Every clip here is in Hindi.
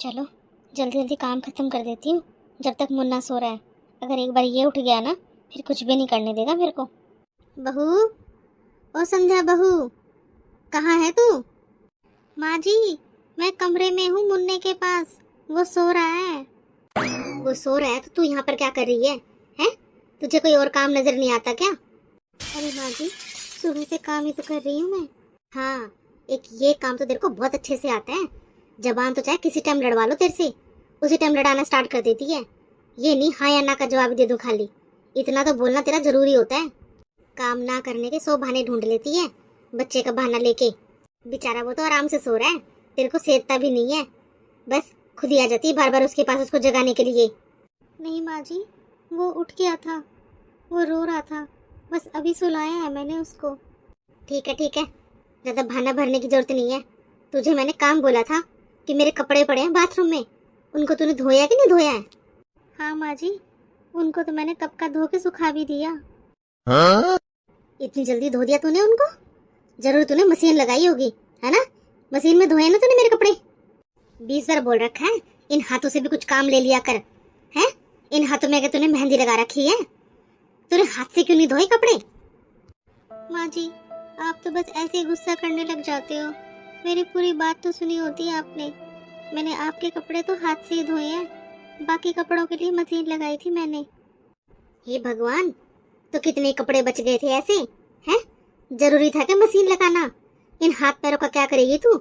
चलो जल्दी जल्दी काम ख़त्म कर देती हूँ जब तक मुन्ना सो रहा है। अगर एक बार ये उठ गया ना फिर कुछ भी नहीं करने देगा मेरे को। बहू, ओ संध्या बहू, कहाँ है तू? माँ जी, मैं कमरे में हूँ मुन्ने के पास, वो सो रहा है। वो सो रहा है तो तू यहाँ पर क्या कर रही है? हैं? तुझे कोई और काम नजर नहीं आता क्या? अरे माँ जी, सुबह से काम ही तो कर रही हूँ मैं। हाँ, एक ये काम तो तेरे को बहुत अच्छे से आता है। जबान तो चाहे किसी टाइम लड़वा लो तेरे से, उसी टाइम लड़ाना स्टार्ट कर देती है। ये नहीं हाँ या ना का जवाब दे दूं खाली, इतना तो बोलना तेरा जरूरी होता है। काम ना करने के 100 बहाने ढूंढ लेती है, बच्चे का बहाना लेके। बेचारा वो तो आराम से सो रहा है, तेरे को सेधता भी नहीं है, बस खुद ही आ जाती है बार बार उसके पास उसको जगाने के लिए। नहीं माँ जी, वो उठ गया था, वो रो रहा था, बस अभी सुलाया है मैंने उसको। ठीक है ठीक है, ज़्यादा बहाना भरने की जरूरत नहीं है। तुझे मैंने काम बोला था कि मेरे कपड़े पड़े हैं बाथरूम में, उनको तूने धोया कि नहीं धोया है? हाँ माँ जी, उनको तो मैंने कब का धो के सुखा भी दिया। हाँ? इतनी जल्दी धो दिया तूने उनको? जरूर तूने मशीन लगाई होगी, है ना? मशीन में धोए ना तूने मेरे कपड़े? 20 बार बोल रखा है इन हाथों से भी कुछ काम ले लिया कर, है? इन हाथों में अगर तूने मेहंदी लगा रखी है, तूने हाथ से क्यों नहीं धोए कपड़े? माँ जी, आप तो बस ऐसे ही गुस्सा करने लग जाते हो, मेरी पूरी बात तो सुनी होती है आपने। मैंने आपके कपड़े तो हाथ से ही धोए हैं, बाकी कपड़ों के लिए मशीन लगाई थी मैंने। हे भगवान, तो कितने कपड़े बच गए थे ऐसे, हैं? जरूरी था क्या मशीन लगाना? इन हाथ पैरों का क्या करेगी तू?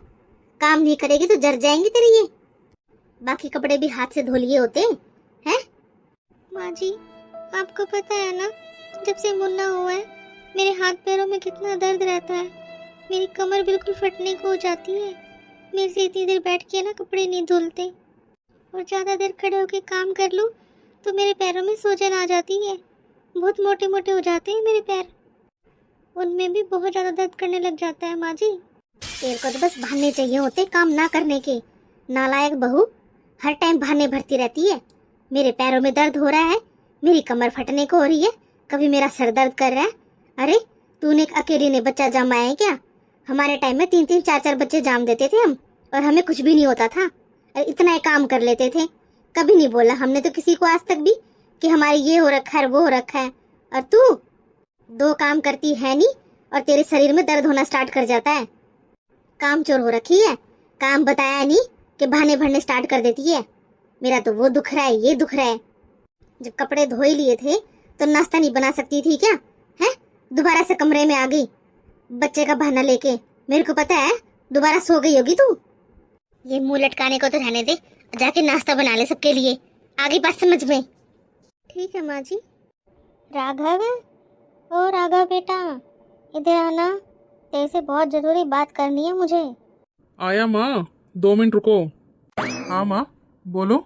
काम नहीं करेगी तो जर जाएंगे तेरे ये। बाकी कपड़े भी हाथ से धो लिए होते हैं। माँ जी, आपको पता है ना, जब से मुन्ना हुआ है मेरे हाथ पैरों में कितना दर्द रहता है। मेरी कमर बिल्कुल फटने को हो जाती है। मेरे से इतनी देर बैठ के ना कपड़े नहीं धुलते, और ज़्यादा देर खड़े होकर काम कर लूँ तो मेरे पैरों में सूजन आ जाती है। बहुत मोटे मोटे हो जाते हैं मेरे पैर, उनमें भी बहुत ज़्यादा दर्द करने लग जाता है। माँ जी, तेरे को तो बस बहाने चाहिए होते काम ना करने के। नालायक बहू, हर टाइम बहाने भरती रहती है। मेरे पैरों में दर्द हो रहा है, मेरी कमर फटने को हो रही है, कभी मेरा सर दर्द कर रहा है। अरे तूने अकेली ने बच्चा जमाया है क्या? हमारे टाइम में 3-3 4-4 बच्चे जाम देते थे हम, और हमें कुछ भी नहीं होता था, और इतना ही काम कर लेते थे। कभी नहीं बोला हमने तो किसी को आज तक भी कि हमारे ये हो रखा है वो हो रखा है। और तू 2 काम करती है नहीं और तेरे शरीर में दर्द होना स्टार्ट कर जाता है। काम चोर हो रखी है, काम बताया नहीं कि बहाने भरने स्टार्ट कर देती है। मेरा तो वो दुख रहा है, ये दुख रहा है। जब कपड़े धो ही लिए थे तो नाश्ता नहीं बना सकती थी क्या? है दोबारा से कमरे में आ गई बच्चे का बहाना लेके। मेरे को पता है दोबारा सो गई होगी तू। ये मुंह लटकाने को तो रहने दे, जाके नाश्ता बना ले सबके लिए, आगे बात समझ में। ठीक है माँ जी। राघव, ओ राघव बेटा, इधर आना, तेरे से बहुत जरूरी बात करनी है मुझे। आया माँ, 2 मिनट रुको। हाँ माँ, बोलो,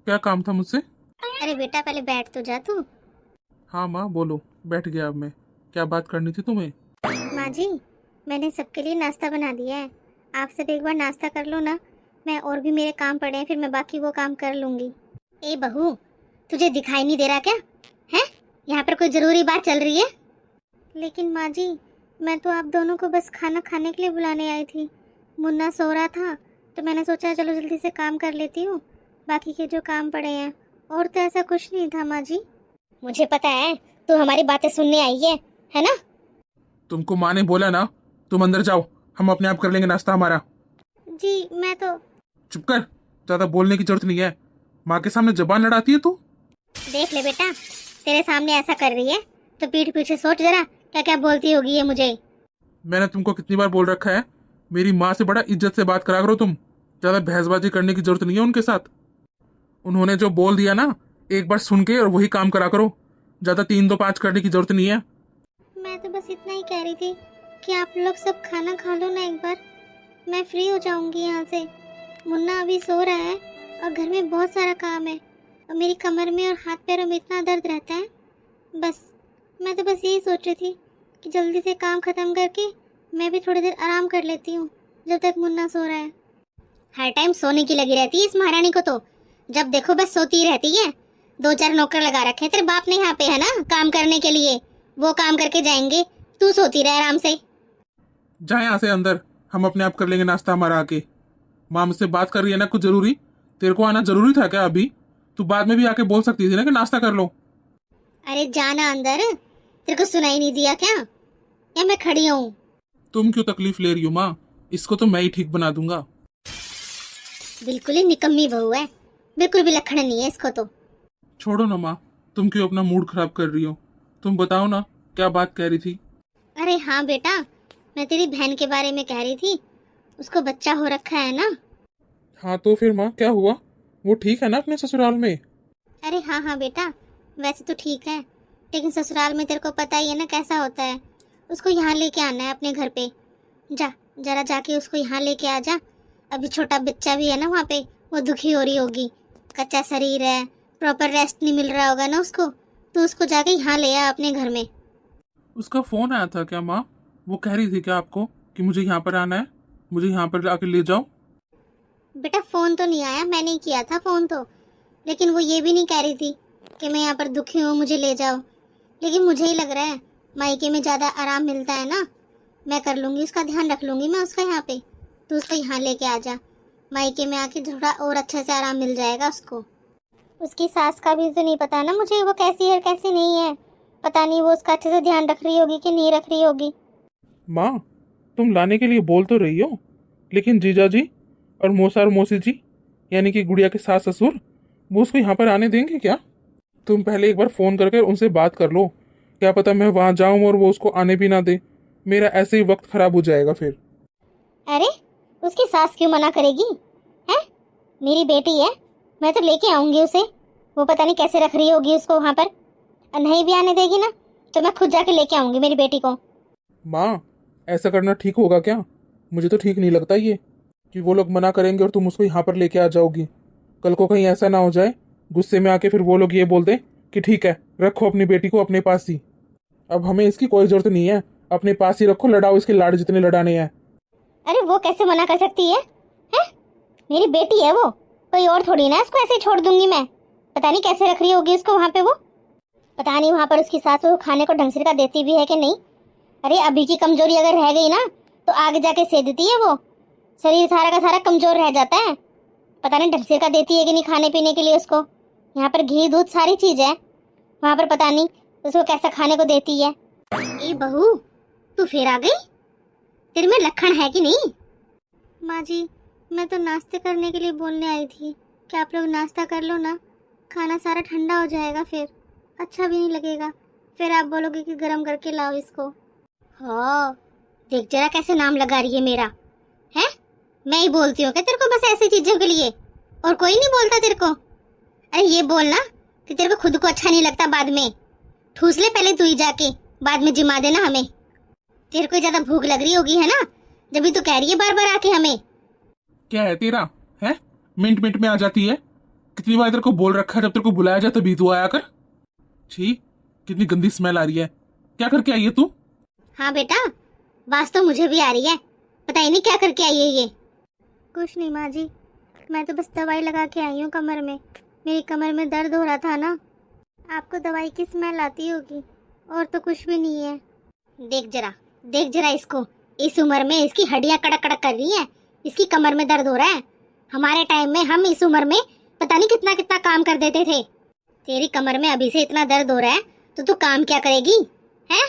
क्या काम था मुझसे? अरे बेटा पहले बैठ तो जा तू। हाँ माँ बोलो, बैठ गया अब मैं। क्या बात करनी थी तुम्हें? माँ जी, मैंने सबके लिए नाश्ता बना दिया है, आप सब एक बार नाश्ता कर लो ना। मैं और भी मेरे काम पड़े हैं, फिर मैं बाकी वो काम कर लूँगी। ए बहू, तुझे दिखाई नहीं दे रहा क्या? है यहाँ पर कोई ज़रूरी बात चल रही है? लेकिन माँ जी, मैं तो आप दोनों को बस खाना खाने के लिए बुलाने आई थी। मुन्ना सो रहा था तो मैंने सोचा चलो जल्दी से काम कर लेती हूँ, बाकी के जो काम पड़े हैं। और तो ऐसा कुछ नहीं था माँ जी। मुझे पता है तू हमारी बातें सुनने आई है ना? तुमको माँ ने बोला ना, तुम अंदर जाओ, हम अपने आप कर लेंगे नाश्ता हमारा। जी मैं तो। चुप कर, ज्यादा बोलने की जरूरत नहीं है। माँ के सामने जबान लड़ाती है तू। देख ले बेटा, तेरे सामने ऐसा कर रही है तो पीठ पीछे सोच जरा क्या क्या बोलती होगी ये मुझे। मैंने तुमको कितनी बार बोल रखा है, मेरी माँ से बड़ा इज्जत से बात करा करो तुम। ज्यादा बहसबाजी करने की जरूरत नहीं है उनके साथ। उन्होंने जो बोल दिया ना, एक बार सुन के और वही काम करा करो। ज्यादा 3-2-5 करने की जरूरत नहीं है। मैं तो बस इतना ही कह रही थी कि आप लोग सब खाना खा लो ना एक बार, मैं फ्री हो जाऊंगी यहाँ से। मुन्ना अभी सो रहा है और घर में बहुत सारा काम है, और मेरी कमर में और हाथ पैरों में इतना दर्द रहता है। बस मैं तो बस यही सोच रही थी कि जल्दी से काम ख़त्म करके मैं भी थोड़ी देर आराम कर लेती हूँ जब तक मुन्ना सो रहा है। हर टाइम सोने की लगी रहती है इस महारानी को, तो जब देखो बस सोती ही रहती है। 2-4 नौकर लगा रखे हैं तेरे बाप ने यहाँ पे, है ना, काम करने के लिए। वो काम करके जाएंगे, तू सोती रह आराम से। जाए यहाँ से अंदर, हम अपने आप कर लेंगे नाश्ता हमारा आके। माँ मुझसे बात कर रही है ना कुछ जरूरी, तेरे को आना जरूरी था क्या अभी? तू बाद में भी आके बोल सकती थी ना कि नाश्ता कर लो। अरे जाना अंदर, तेरे को सुनाई नहीं दिया क्या? या मैं खड़ी हूँ? तुम क्यों तकलीफ ले रही हो माँ? इसको तो मैं ही ठीक बना दूंगा। बिल्कुल ही निकम्मी बहू है, बिल्कुल भी लक्षण नहीं है इसको तो। छोड़ो ना माँ, तुम क्यों अपना मूड खराब कर रही हो? तुम बताओ ना, क्या बात कह रही थी? अरे हाँ बेटा, मैं तेरी बहन के बारे में कह रही थी। उसको बच्चा हो रखा है ना। हाँ तो फिर माँ क्या हुआ? वो ठीक है ना अपने ससुराल में? अरे हाँ हाँ बेटा, वैसे तो ठीक है, लेकिन ससुराल में तेरे को पता ही है ना कैसा होता है। उसको यहाँ लेके आना है अपने घर पे। जा, जरा जाके उसको यहाँ लेके आ जा। अभी छोटा बच्चा भी है ना वहाँ पे, वो दुखी हो रही होगी, कच्चा शरीर है, प्रॉपर रेस्ट नहीं मिल रहा होगा ना उसको, तो उसको जाके यहाँ ले आ अपने घर में। उसका फोन आया था क्या माँ? वो कह रही थी क्या आपको कि मुझे यहाँ पर आना है, मुझे यहाँ पर आके ले जाओ? बेटा फोन तो नहीं आया, मैंने ही किया था फोन तो, लेकिन वो ये भी नहीं कह रही थी कि मैं यहाँ पर दुखी हूँ मुझे ले जाओ। लेकिन मुझे ही लग रहा है मायके में ज़्यादा आराम मिलता है ना, मैं कर लूँगी, उसका ध्यान रख लूँगी मैं उसका यहाँ पे। तो उसको यहाँ लेके आ जा, मायके में आके थोड़ा और अच्छे से आराम मिल जाएगा उसको। उसकी सास का भी तो नहीं पता ना मुझे, वो कैसी है कैसी नहीं है, पता नहीं वो उसका अच्छे से ध्यान रख रही होगी कि नहीं रख रही होगी। माँ, तुम लाने के लिए बोल तो रही हो, लेकिन जीजा जी और मौसा और मौसी जी, यानी कि गुड़िया के सास ससुर, वो उसको यहाँ पर आने देंगे क्या? तुम पहले एक बार फोन करके उनसे बात कर लो। क्या पता मैं वहां जाऊं और वो उसको आने भी ना दे, मेरा ऐसे ही वक्त खराब हो जाएगा फिर। अरे उसकी सास क्यों मना करेगी? है, मेरी बेटी है, मैं तो लेके आऊंगी उसे। वो पता नहीं कैसे रख रही होगी उसको वहां पर, और नहीं भी आने देगी ना तो मैं खुद जाके लेके आऊंगी मेरी बेटी को। माँ, ऐसा करना ठीक होगा क्या? मुझे तो ठीक नहीं लगता ये कि वो लोग मना करेंगे और तुम उसको यहाँ पर लेके आ जाओगी। कल को कहीं ऐसा ना हो जाए गुस्से में आके फिर वो लोग ये बोल दें कि ठीक है रखो अपनी बेटी को अपने पास ही। अब हमें इसकी कोई जरूरत नहीं है, अपने पास ही रखो, लड़ाओ इसके लाड़ जितने लड़ाने हैं। अरे वो कैसे मना कर सकती है? हैं? मेरी बेटी है वो, कोई और थोड़ी ना, उसको ऐसे ही छोड़ दूंगी मैं। पता नहीं कैसे रख रही होगी उसको वहाँ पे वो, पता नहीं वहाँ पर उसकी सास वो खाने को ढंग से का देती भी है कि नहीं। अरे अभी की कमजोरी अगर रह गई ना तो आगे जाके सेधती है वो, शरीर सारा का सारा कमजोर रह जाता है। पता नहीं ढंग से का देती है कि नहीं खाने पीने के लिए उसको। यहाँ पर घी दूध सारी चीज है, वहाँ पर पता नहीं उसको कैसा खाने को देती है। ए बहू, तू फिर आ गई? तेरे में लखन है कि नहीं? माँ जी, मैं तो नाश्ते करने के लिए बोलने आई थी कि आप लोग नाश्ता कर लो ना, खाना सारा ठंडा हो जाएगा, फिर अच्छा भी नहीं लगेगा, फिर आप बोलोगे कि गर्म करके लाओ इसको। हाँ, देख जरा कैसे नाम लगा रही है मेरा, है? मैं ही बोलती हूँ क्या तेरे को बस ऐसी चीजों के लिए, और कोई नहीं बोलता तेरे को? अरे ये बोलना कि तेरे को खुद को अच्छा नहीं लगता, बाद में ठूस ले पहले तू ही जाके, बाद में जिमा देना हमें। तेरे को ज्यादा भूख लग रही होगी है ना, जब भी तू कह रही है बार बार आके हमें। क्या है तेरा? है मिनट मिनट में आ जाती है। कितनी बार तेरे को बोल रखा है जब तेरे को बुलाया जाए तभी तू आया कर। छी, कितनी गंदी स्मेल आ रही है। क्या करके आई है तू? हाँ बेटा, बात तो मुझे भी आ रही है, पता ही नहीं क्या करके आई है ये। कुछ नहीं माँ जी, मैं तो बस दवाई लगा के आई हूँ कमर में, मेरी कमर में दर्द हो रहा था ना। आपको दवाई की स्मेल आती होगी, और तो कुछ भी नहीं है। देख जरा इसको, इस उम्र में इसकी हड्डियां कड़क कड़क कर रही हैं, इसकी कमर में दर्द हो रहा है। हमारे टाइम में हम इस उम्र में पता नहीं कितना कितना काम कर देते थे। तेरी कमर में अभी से इतना दर्द हो रहा है तो तू काम क्या करेगी? हैं?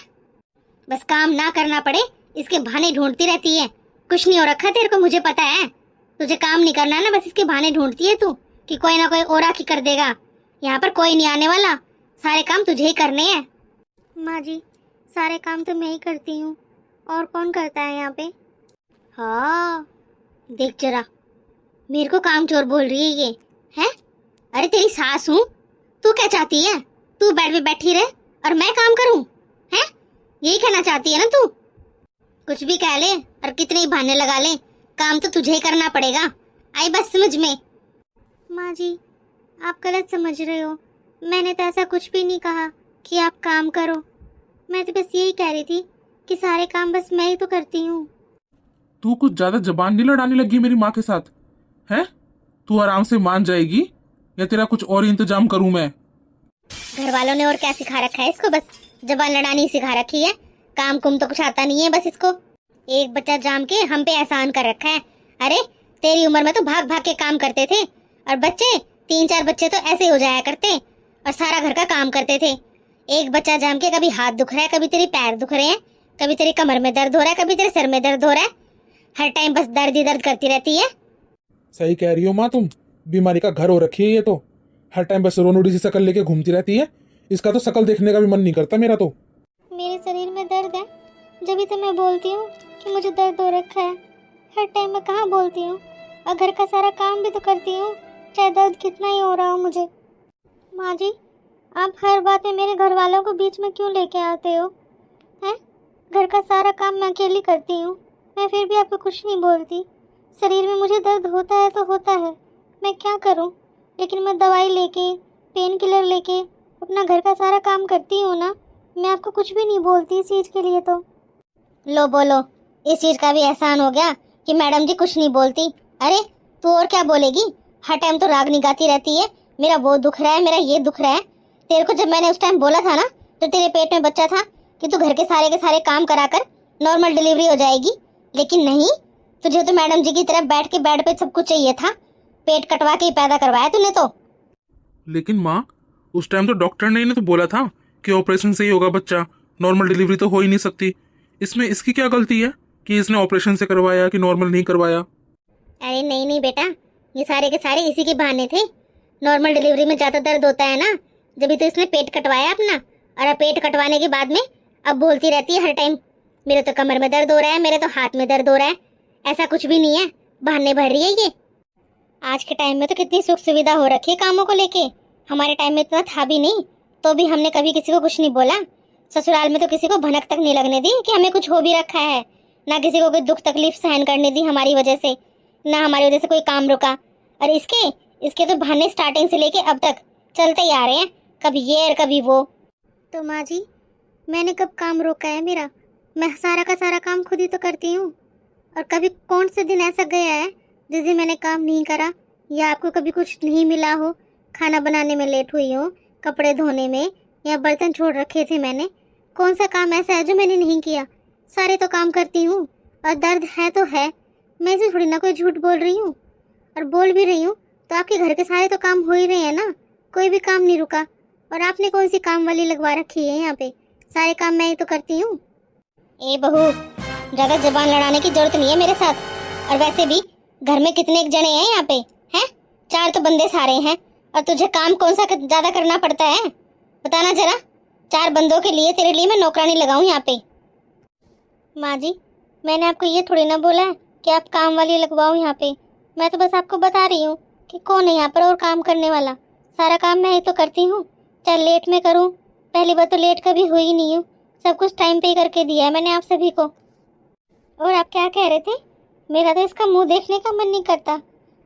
बस काम ना करना पड़े इसके बहाने ढूंढती रहती है। कुछ नहीं हो रखा तेरे को, मुझे पता है। तुझे काम नहीं करना ना, बस इसके बहाने ढूंढती है तू कि कोई ना कोई और आके कर देगा। यहाँ पर कोई नहीं आने वाला, सारे काम तुझे ही करने हैं। माँ जी, सारे काम तो मैं ही करती हूँ, और कौन करता है यहाँ पे? हाँ, देख जरा, मेरे को काम चोर बोल रही है ये, है? अरे तेरी सास हूँ, तू क्या चाहती है? तू बेड पे बैठी रहे और मैं काम करूँ, है? यही कहना चाहती है ना तू? कुछ भी कह ले और कितने ही बहाने लगा ले, काम तो तुझे ही करना पड़ेगा। आई बस समझ में। माँ जी, आप गलत समझ रहे हो, मैंने तो ऐसा कुछ भी नहीं कहा कि आप काम करो। मैं तो बस यही कह रही थी कि सारे काम बस मैं ही तो करती हूँ। तू कुछ ज्यादा जबान नहीं लड़ाने लगी मेरी माँ के साथ? है, तू आराम से मान जाएगी या तेरा कुछ और इंतजाम करूं मैं? घर वालों ने और क्या सिखा रखा है इसको? बस जबान लड़ानी सिखा रखी है, काम कुम तो कुछ आता नहीं है बस इसको। एक बच्चा जाम के हम पे एहसान कर रखा है। अरे तेरी उम्र में तो भाग भाग के काम करते थे, और बच्चे 3-4 बच्चे तो ऐसे हो जाया करते और सारा घर का काम करते थे। एक बच्चा जाम के कभी हाथ दुख रहा है, कभी तेरे पैर दुख रहे हैं, कभी तेरी कमर में दर्द हो रहा है, कभी तेरे सर में दर्द हो रहा है। हर टाइम बस दर्द ही दर्द करती रहती है। सही कह रही हो माँ तुम, बीमारी का घर हो रखी है ये तो। हर टाइम बस रोनुडी सी शक्ल लेके घूमती रहती है। इसका तो शक्ल देखने का भी मन नहीं करता मेरा तो। मेरे शरीर में दर्द है, जब भी तो मैं बोलती हूँ कि मुझे दर्द हो रखा है। हर टाइम मैं कहाँ बोलती हूँ, और घर का सारा काम भी तो करती हूँ, चाहे दर्द कितना ही हो रहा हो मुझे। माँ जी, आप हर बात में मेरे घर वालों को बीच में क्यों लेके आते हो? हैं? घर का सारा काम मैं अकेली करती हूँ, मैं फिर भी आपको कुछ नहीं बोलती। शरीर में मुझे दर्द होता है तो होता है, मैं क्या करूँ? लेकिन मैं दवाई लेके, पेन किलर लेके अपना घर का सारा काम करती हूँ ना। मैं आपको कुछ भी नहीं बोलती इस चीज़ के लिए तो। लो बोलो, इस चीज़ का भी एहसान हो गया कि मैडम जी कुछ नहीं बोलती। अरे तू और क्या बोलेगी? हर टाइम तो राग निगाती रहती है, मेरा वो दुख रहा है, मेरा ये दुख रहा है। तेरे को जब मैंने उस टाइम बोला था ना, तो तेरे पेट में बच्चा था, कि तू घर के सारे काम कराकर नॉर्मल डिलीवरी हो जाएगी। लेकिन नहीं, तुझे तो मैडम जी की तरह बैठ के बेड पे सब कुछ चाहिए था। पेट कटवा के ही पैदा करवाया तूने तो। लेकिन माँ, उस टाइम तो डॉक्टर ने तो बोला था कि ऑपरेशन से ही होगा बच्चा, नॉर्मल डिलीवरी तो हो ही नहीं सकती। इसमें इसकी क्या गलती है कि इसने ऑपरेशन से करवाया कि नॉर्मल नहीं करवाया? अरे नहीं नहीं बेटा, ये सारे के सारे इसी के बहाने थे। नॉर्मल डिलीवरी में ज़्यादा दर्द होता है ना, जब तो इसने पेट कटवाया अपना। और अब पेट कटवाने के बाद में अब बोलती रहती है हर टाइम, मेरे तो कमर में दर्द हो रहा है, मेरे तो हाथ में दर्द हो रहा है। ऐसा कुछ भी नहीं है, बहाने भर रही है ये। आज के टाइम में तो कितनी सुख सुविधा हो रखी है कामों को लेके। हमारे टाइम में इतना था भी नहीं, तो भी हमने कभी किसी को कुछ नहीं बोला। ससुराल में तो किसी को भनक तक नहीं लगने दी कि हमें कुछ हो भी रखा है। ना किसी को कोई दुख तकलीफ सहन करने दी हमारी वजह से, ना हमारी वजह से कोई काम रुका। और इसके तो बहाने स्टार्टिंग से लेके अब तक चलते ही आ रहे हैं, कभी ये और कभी वो। तो माँ जी, मैंने कब काम रोका है मेरा? मैं सारा का सारा काम खुद ही तो करती हूँ। और कभी कौन से दिन ऐसा गया है जिस दिन मैंने काम नहीं करा, या आपको कभी कुछ नहीं मिला हो, खाना बनाने में लेट हुई हो, कपड़े धोने में, या बर्तन छोड़ रखे थे मैंने? कौन सा काम ऐसा है जो मैंने नहीं किया? सारे तो काम करती हूँ। और दर्द है तो है, मैं इसे थोड़ी ना कोई झूठ बोल रही हूँ। और बोल भी रही हूँ तो आपके घर के सारे तो काम हो ही रहे हैं ना, कोई भी काम नहीं रुका। और आपने कौन सी काम वाली लगवा रखी है यहाँ पे? सारे काम मैं ही तो करती हूँ। ए बहू, ज़्यादा जबान लड़ाने की जरूरत नहीं है मेरे साथ। और वैसे भी घर में कितने जने हैं यहाँ पे? हैं? 4 तो बंदे सारे हैं, और तुझे काम कौन सा ज़्यादा करना पड़ता है? बताना जरा। 4 बंदों के लिए, तेरे लिए मैं नौकरानी लगाऊं यहाँ पे? माँ जी, मैंने आपको ये थोड़ी ना बोला है कि आप काम वाली लगवाओ यहाँ पे। मैं तो बस आपको बता रही हूँ कि कौन है यहाँ पर और काम करने वाला। सारा काम मैं ही तो करती हूँ, चाहे लेट में करूँ। पहली बार तो लेट कभी हुई ही नहीं हूँ, सब कुछ टाइम पे ही करके दिया है मैंने आप सभी को। और आप क्या कह रहे थे? मेरा तो इसका मुंह देखने का मन नहीं करता।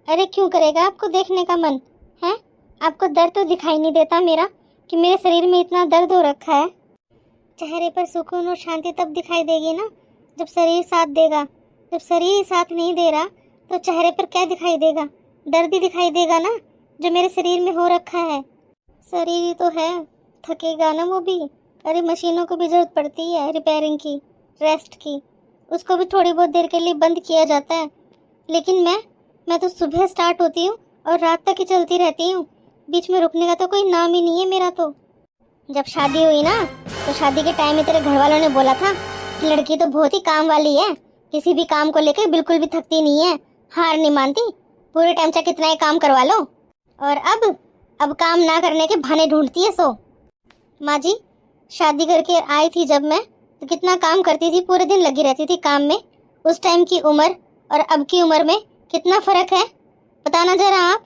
अरे क्यों करेगा आपको देखने का मन है? आपको दर्द तो दिखाई नहीं देता मेरा, कि मेरे शरीर में इतना दर्द हो रखा है? चेहरे पर सुकून और शांति तब दिखाई देगी ना, जब शरीर साथ देगा। जब शरीर ही साथ नहीं दे रहा तो चेहरे पर क्या दिखाई देगा? दर्द ही दिखाई देगा ना, जो मेरे शरीर में हो रखा है। शरीर ही तो है, थकेगा ना वो भी। अरे मशीनों को भी जरूरत पड़ती है रिपेयरिंग की, रेस्ट की। उसको भी थोड़ी बहुत देर के लिए बंद किया जाता है। लेकिन मैं तो सुबह स्टार्ट होती हूँ और रात तक ही चलती रहती हूँ। बीच में रुकने का तो कोई नाम ही नहीं है मेरा तो। जब शादी हुई ना, तो शादी के टाइम में तेरे घर वालों ने बोला था कि लड़की तो बहुत ही काम वाली है, किसी भी काम को लेकर बिल्कुल भी थकती नहीं है, हार नहीं मानती, पूरे टाइम चाहे कितना ही काम करवा लो। और अब काम ना करने के बहाने ढूंढती है। सो माँ जी, शादी करके आई थी जब मैं, तो कितना काम करती थी, पूरे दिन लगी रहती थी काम में। उस टाइम की उम्र और अब की उम्र में कितना फर्क है, बताना जरा आप।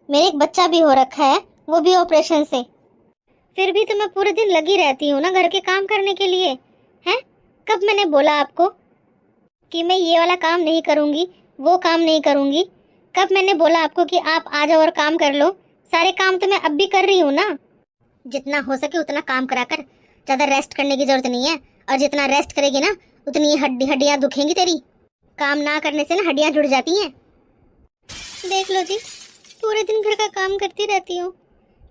मेरे एक बच्चा भी हो रखा है, वो भी ऑपरेशन से। फिर भी तो मैं पूरे दिन लगी रहती हूँ ना घर के काम करने के लिए। हैं? कब मैंने बोला आपको कि मैं ये वाला काम नहीं करूँगी, वो काम नहीं करूँगी? कब मैंने बोला आपको कि आप आ जाओ और काम कर लो? सारे काम तो मैं अब भी कर रही हूँ ना। जितना हो सके उतना काम कराकर, ज़्यादा रेस्ट करने की जरूरत नहीं है। और जितना रेस्ट करेगी ना, उतनी हड्डियाँ दुखेंगी तेरी। काम ना करने से ना हड्डियाँ जुड़ जाती हैं। देख लो जी, पूरे दिन घर का काम करती रहती हूँ,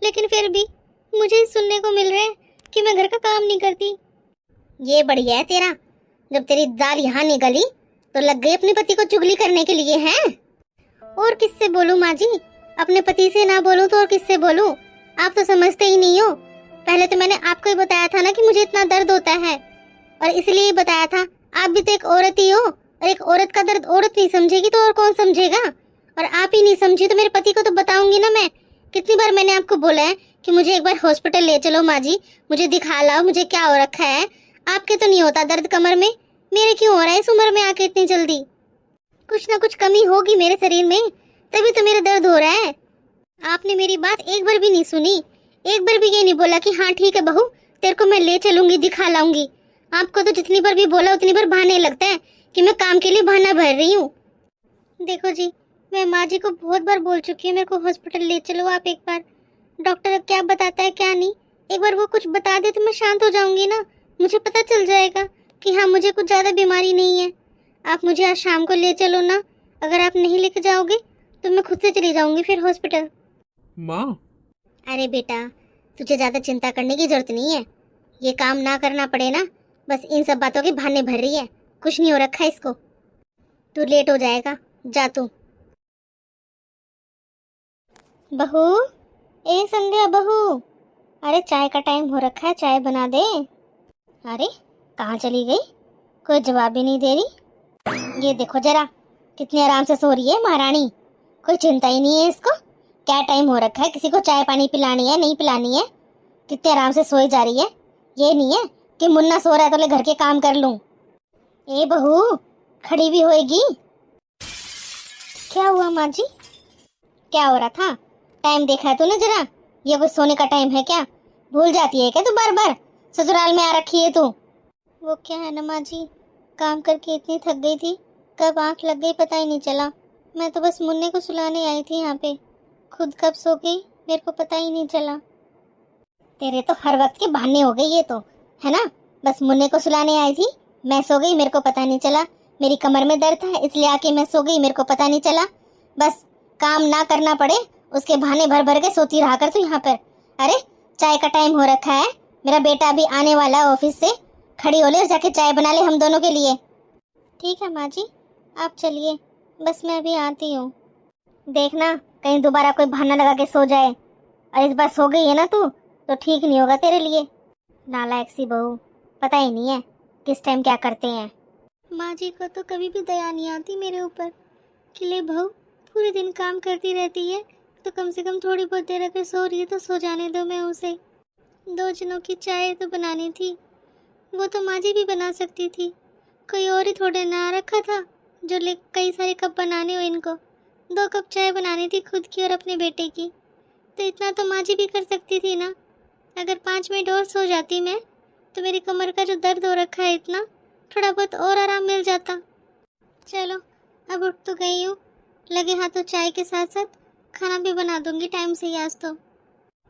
लेकिन फिर भी मुझे सुनने को मिल रहा है कि मैं घर का काम नहीं करती। ये बढ़िया है तेरा, जब तेरी दाल यहाँ निकली तो लग गई अपने पति को चुगली करने के लिए। हैं? और किससे बोलूँ माँ जी? अपने पति से ना बोलूं तो और किससे बोलूं? आप तो समझते ही नहीं हो। पहले तो मैंने आपको ही बताया था ना कि मुझे इतना दर्द होता है, और इसलिए ही बताया था। आप भी तो एक औरत ही हो, और एक औरत का दर्द औरत नहीं समझेगी तो और कौन समझेगा? और आप ही नहीं समझी तो मेरे पति को तो बताऊंगी ना मैं। कितनी बार मैंने आपको बोला है कि मुझे एक बार हॉस्पिटल ले चलो माँ जी, मुझे दिखा लाओ, मुझे क्या हो रखा है। आपके तो नहीं होता दर्द कमर में, मेरे क्यों हो रहा है इस उम्र में आके इतनी जल्दी? कुछ ना कुछ कमी होगी मेरे शरीर में, तभी तो मेरा दर्द हो रहा है। आपने मेरी बात एक बार भी नहीं सुनी, एक बार भी ये नहीं बोला कि हाँ ठीक है बहू, तेरे को मैं ले चलूंगी, दिखा लाऊंगी। आपको तो जितनी बार भी बोला उतनी बार बहाने लगता है कि मैं काम के लिए बहाना भर रही हूँ। देखो जी, मैं माँ जी को बहुत बार बोल चुकी हूँ मेरे को हॉस्पिटल ले चलो आप एक बार। डॉक्टर क्या बताता है क्या नहीं, एक बार वो कुछ बता दे तो मैं शांत हो जाऊंगी ना, मुझे पता चल जाएगा कि हाँ मुझे कुछ ज्यादा बीमारी नहीं है। आप मुझे आज शाम को ले चलो ना, अगर आप नहीं लेके जाओगे तो मैं खुद से चली जाऊंगी फिर हॉस्पिटल। माँ, अरे बेटा, तुझे ज्यादा चिंता करने की जरूरत नहीं है। ये काम ना करना पड़े ना, बस इन सब बातों के बहाने भर रही है। कुछ नहीं हो रखा है इसको। तू लेट हो जाएगा, जा तू। बहू, ए संध्या बहू, अरे चाय का टाइम हो रखा है, चाय बना दे। अरे कहाँ चली गई, कोई जवाब ही नहीं दे रही। ये देखो जरा कितनी आराम से सो रही है महारानी, कोई चिंता ही नहीं है इसको। क्या टाइम हो रखा है, किसी को चाय पानी पिलानी है नहीं पिलानी है, कितने आराम से सोई जा रही है। ये नहीं है कि मुन्ना सो रहा है तो ले घर के काम कर लूं। ए बहू, खड़ी भी होएगी। क्या हुआ माँ जी? क्या हो रहा था? टाइम देखा है तूने जरा? ये कोई सोने का टाइम है क्या? भूल जाती है क्या तू बार बार? ससुराल में आ रखी है तू। वो क्या है ना माँ जी, काम करके इतनी थक गई थी, कब आंख लग गई पता ही नहीं चला। मैं तो बस मुन्ने को सुलाने आई थी यहाँ पे, खुद कब सो गई मेरे को पता ही नहीं चला। तेरे तो हर वक्त के बहाने हो गए ये तो, है ना? बस मुन्ने को सुलाने आई थी, मैं सो गई, मेरे को पता नहीं चला। मेरी कमर में दर्द था इसलिए आके मैं सो गई, मेरे को पता नहीं चला। बस काम ना करना पड़े उसके बहाने भर भर के सोती रहा कर तू यहाँ पर। अरे चाय का टाइम हो रखा है, मेरा बेटा अभी आने वाला है ऑफिस से, खड़ी हो ले और जाके चाय बना ले हम दोनों के लिए। ठीक है माँ जी, आप चलिए, बस मैं अभी आती हूँ। देखना कहीं दोबारा कोई बहाना लगा के सो जाए, और इस बार सो गई है ना तू तो ठीक नहीं होगा तेरे लिए। नालायक सी बहू, पता ही नहीं है किस टाइम क्या करते हैं। माँ जी को तो कभी भी दया नहीं आती मेरे ऊपर कि ले बहू पूरे दिन काम करती रहती है तो कम से कम थोड़ी बहुत देर अगर सो रही है तो सो जाने दो। मैं उसे 2 जनों की चाय तो बनानी थी, वो तो माँ जी भी बना सकती थी, कोई और ही थोड़े ना रखा था जो ले कई सारे कप बनाने हो इनको। 2 कप चाय बनानी थी खुद की और अपने बेटे की, तो इतना तो माँ जी भी कर सकती थी ना। अगर 5 मिनट और सो जाती मैं तो मेरी कमर का जो दर्द हो रखा है इतना, थोड़ा बहुत और आराम मिल जाता। चलो अब उठ तो गई हूँ, लगे हाथों चाय के साथ साथ खाना भी बना दूंगी टाइम से ही आज तो।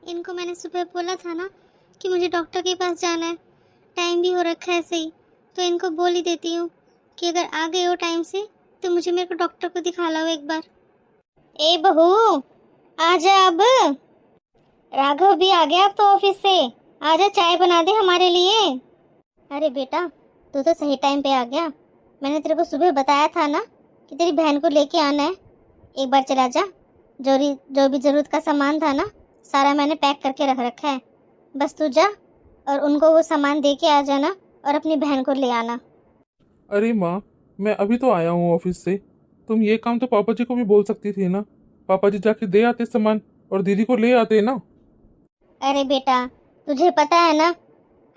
इनको मैंने सुबह बोला था ना कि मुझे डॉक्टर के पास जाना है, टाइम भी हो रखा है सही, तो इनको बोल ही देती हूँ कि अगर आ गए हो टाइम से तो मुझे मेरे को डॉक्टर को दिखा लाओ एक बार। ए बहू, आजा अब। राघव भी आ गया अब तो ऑफिस से, आजा चाय बना दे हमारे लिए। अरे बेटा, तू तो सही टाइम पे आ गया। मैंने तेरे को सुबह बताया था ना कि तेरी बहन को लेके आना है, एक बार चला जा। जो भी ज़रूरत का सामान था ना सारा मैंने पैक करके रख रखा है, बस तू जा और उनको वो सामान दे के आ जाना और अपनी बहन को ले आना। अरे माँ, मैं अभी तो आया हूँ ऑफिस से, तुम ये काम तो पापा जी को भी बोल सकती थी ना। पापा जी जाके दे आते सामान और दीदी को ले आते ना। अरे बेटा, तुझे पता है ना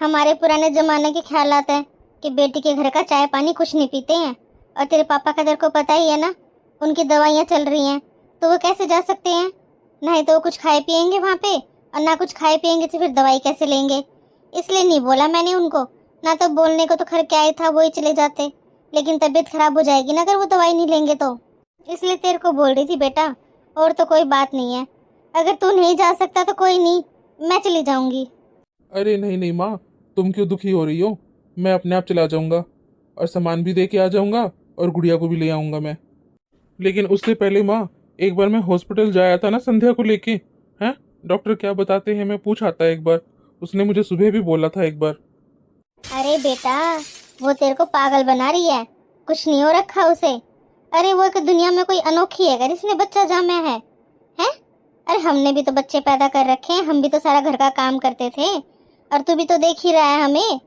हमारे पुराने ज़माने के ख्यालात है कि बेटी के घर का चाय पानी कुछ नहीं पीते हैं, और तेरे पापा का तेरे को पता ही है ना, उनकी दवाइयाँ चल रही हैं तो वो कैसे जा सकते हैं? नहीं तो वो कुछ खाए पिएंगे वहाँ पे, और ना कुछ खाए पिएंगे तो फिर दवाई कैसे लेंगे? इसलिए नहीं बोला मैंने उनको, ना तो बोलने को तो खैर क्या ही था, वो ही चले जाते, लेकिन तबीयत खराब हो जाएगी ना अगर वो दवाई नहीं लेंगे तो, इसलिए तेरे को बोल रही थी बेटा, और तो कोई बात नहीं है। अगर तू नहीं जा सकता तो कोई नहीं, मैं चली जाऊंगी। अरे नहीं नहीं माँ, तुम क्यों दुखी हो रही हो? मैं अपने आप चला जाऊंगा और सामान भी दे के आ जाऊंगा और गुड़िया को भी ले आऊंगा मैं। लेकिन उससे पहले माँ, एक बार मैं हॉस्पिटल जाया था ना संध्या को लेके, हैं डॉक्टर क्या बताते हैं मैं पूछ आता एक बार, उसने मुझे सुबह भी बोला था एक बार। अरे बेटा, वो तेरे को पागल बना रही है, कुछ नहीं हो रखा उसे। अरे वो एक दुनिया में कोई अनोखी है अगर इसने बच्चा जामा है? हमने भी तो बच्चे पैदा कर रखे हैं, हम भी तो सारा घर का काम करते थे, और तू भी तो देख ही रहा है हमें।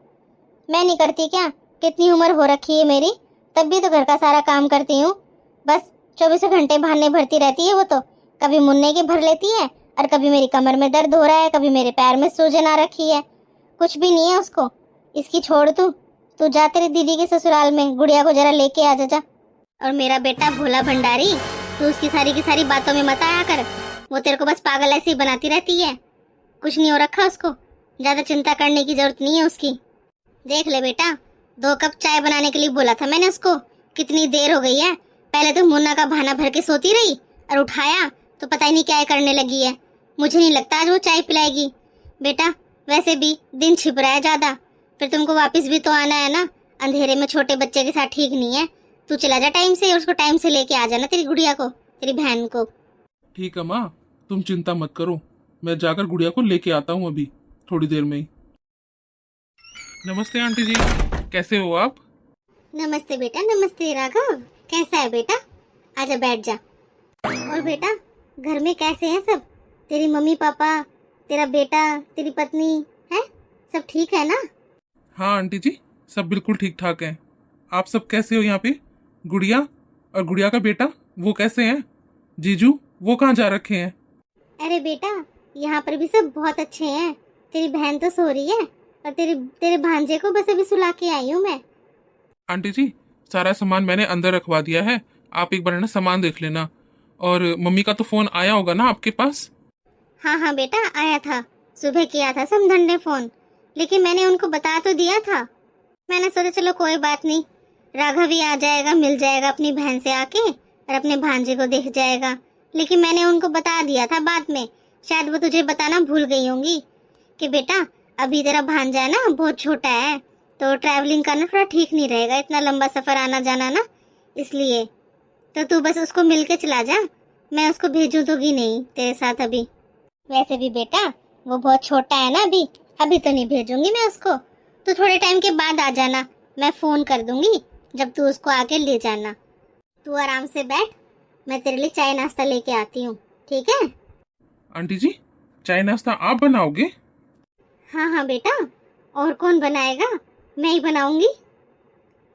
मैं नहीं करती क्या? कितनी उम्र हो रखी है मेरी, तब भी तो घर का सारा काम करती हूँ। बस 24 घंटे बहाने भरती रहती है वो तो। कभी मुन्ने के भर लेती है, और कभी मेरी कमर में दर्द हो रहा है, कभी मेरे पैर में सूजन आ रखी है। कुछ भी नहीं है उसको। इसकी छोड़ तू जा तेरी दीदी के ससुराल में, गुड़िया को जरा लेके आ जा। और मेरा बेटा भोला भंडारी, तू उसकी सारी की सारी बातों में मत आया कर। वो तेरे को बस पागल ऐसे ही बनाती रहती है। कुछ नहीं हो रखा उसको, ज्यादा चिंता करने की जरूरत नहीं है उसकी। देख ले बेटा, 2 कप चाय बनाने के लिए बोला था मैंने उसको, कितनी देर हो गई है। पहले तो मुन्ना का बहाना भर के सोती रही, और उठाया तो पता ही नहीं क्या करने लगी है। मुझे नहीं लगता आज वो चाय पिलाएगी। बेटा वैसे भी दिन छिप रहा है ज्यादा, फिर तुमको वापस भी तो आना है ना। अंधेरे में छोटे बच्चे के साथ ठीक नहीं है। तू चला जा टाइम से, उसको टाइम से लेके आ जाना, तेरी गुड़िया को, तेरी बहन को। ठीक है माँ, तुम चिंता मत करो, मैं जाकर गुड़िया को लेके आता हूँ अभी थोड़ी देर में ही। नमस्ते आंटी जी, कैसे हो आप? नमस्ते बेटा, नमस्ते राघव। कैसा है बेटा? आजा बैठ जा। और बेटा घर में कैसे हैं सब? तेरी मम्मी पापा, तेरा बेटा, तेरी पत्नी है, सब ठीक है ना? हाँ आंटी जी, सब बिल्कुल ठीक ठाक हैं। आप सब कैसे हो यहाँ पे? गुड़िया और गुड़िया का बेटा वो कैसे हैं? जीजू वो कहाँ जा रखे हैं? अरे बेटा यहाँ पर भी सब बहुत अच्छे हैं। तेरी बहन तो सो रही है, और तेरे भांजे को बस अभी सुला के आई हूँ मैं। आंटी जी सारा सामान मैंने अंदर रखवा दिया है, आप एक बार है ना सामान देख लेना। और मम्मी का तो फोन आया होगा ना आपके पास? हाँ बेटा आया था, सुबह किया था समधन ने फोन, लेकिन मैंने उनको बता तो दिया था। मैंने सोचा चलो कोई बात नहीं, राघव ही आ जाएगा, मिल जाएगा अपनी बहन से आके, और अपने भांजे को देख जाएगा। लेकिन मैंने उनको बता दिया था बाद में, शायद वो तुझे बताना भूल गई होंगी कि बेटा अभी तेरा भांजा है ना बहुत छोटा है, तो ट्रैवलिंग करना थोड़ा ठीक नहीं रहेगा, इतना लंबा सफर आना जाना ना, इसलिए तो तू बस उसको मिल के चला जा। मैं उसको भेजूं तो भी नहीं तेरे साथ अभी। वैसे भी बेटा वो बहुत छोटा है ना अभी तो नहीं भेजूंगी मैं उसको। तो थोड़े टाइम के बाद आ जाना, मैं फोन कर दूंगी जब तू उसको आके ले जाना। तू आराम से बैठ, मैं तेरे लिए चाय नाश्ता लेके आती हूँ, ठीक है? आंटी जी चाय नाश्ता आप बनाओगे? हाँ बेटा, और कौन बनाएगा? मैं ही बनाऊंगी।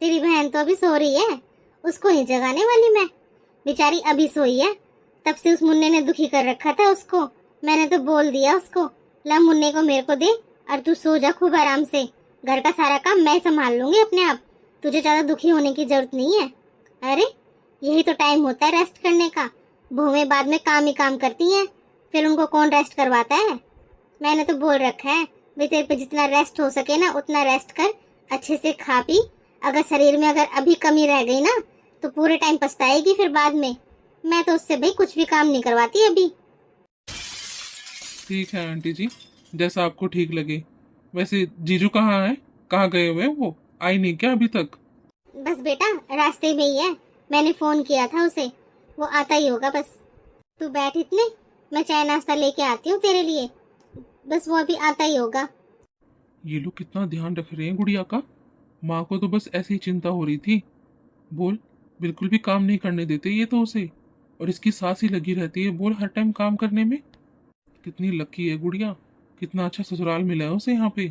तेरी बहन तो अभी सो रही है, उसको नहीं जगाने वाली मैं। बेचारी अभी सोई है, तब से उस मुन्ने ने दुखी कर रखा था उसको। मैंने तो बोल दिया उसको, ला मुन्ने को मेरे को दे, और तू सो जा खूब आराम से। घर का सारा काम मैं संभाल लूंगी अपने आप, तुझे ज्यादा दुखी होने की जरूरत नहीं है। अरे यही तो टाइम होता है रेस्ट करने का। बहुएं बाद में काम ही काम करती हैं, फिर उनको कौन रेस्ट करवाता है? मैंने तो बोल रखा है भाई, तेरे पे जितना रेस्ट हो सके ना उतना रेस्ट कर, अच्छे से खा पी। अगर शरीर में अगर अभी कमी रह गई ना तो पूरे टाइम पछताएगी फिर बाद में। मैं तो उससे भाई कुछ भी काम नहीं करवाती अभी। ठीक है आंटी जी, जैसा आपको ठीक लगे। वैसे जीजू कहाँ है, कहाँ गए हुए हैं? वो आई नहीं क्या अभी तक? बस बेटा रास्ते में ही है, मैंने फोन किया था उसे, वो आता ही होगा बस। तू बैठ इतने, मैं चाय नाश्ता लेके आती हूँ तेरे लिए, बस वो अभी आता ही होगा। ये लोग कितना ध्यान रख रहे हैं गुड़िया का। माँ को तो बस ऐसी चिंता हो रही थी। बोल बिल्कुल भी काम नहीं करने देते ये तो उसे, और इसकी सास ही लगी रहती है बोल हर टाइम काम करने में। कितनी लकी है गुड़िया, कितना अच्छा ससुराल मिला है उसे यहाँ पे।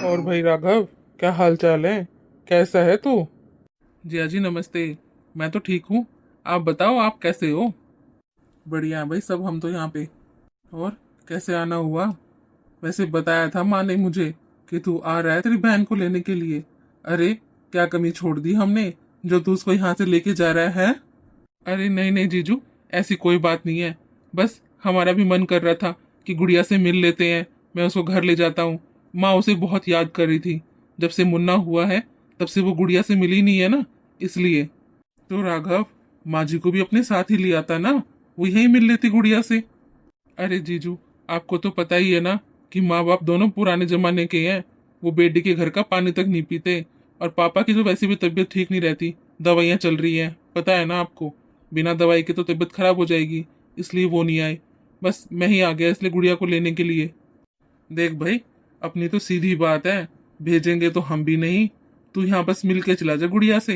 और भाई राघव क्या हाल चाल है, कैसा है तू? जिया जी नमस्ते, मैं तो ठीक हूँ, आप बताओ आप कैसे हो? बढ़िया भाई सब हम तो यहाँ पे। और कैसे आना हुआ? वैसे बताया था माँ ने मुझे कि तू आ रहा है तेरी बहन को लेने के लिए। अरे क्या कमी छोड़ दी हमने जो तू उसको यहाँ से लेके जा रहा है? अरे नहीं नहीं जीजू, ऐसी कोई बात नहीं है, बस हमारा भी मन कर रहा था कि गुड़िया से मिल लेते हैं, मैं उसको घर ले जाता हूँ। माँ उसे बहुत याद कर रही थी, जब से मुन्ना हुआ है तब से वो गुड़िया से मिली नहीं है ना, इसलिए। तो राघव माँ जी को भी अपने साथ ही ले आता ना, वो यही मिल लेती गुड़िया से। अरे जीजू आपको तो पता ही है ना कि माँ बाप दोनों पुराने जमाने के हैं, वो बेटी के घर का पानी तक नहीं पीते। और पापा की तो वैसे भी तबीयत ठीक नहीं रहती, दवाइयाँ चल रही हैं, पता है ना आपको, बिना दवाई के तो तबीयत खराब हो जाएगी, इसलिए वो नहीं आए। बस मैं ही आ गया इसलिए गुड़िया को लेने के लिए। देख भाई अपनी तो सीधी बात है, भेजेंगे तो हम भी नहीं, तू यहाँ बस मिल के चला जा गुड़िया से।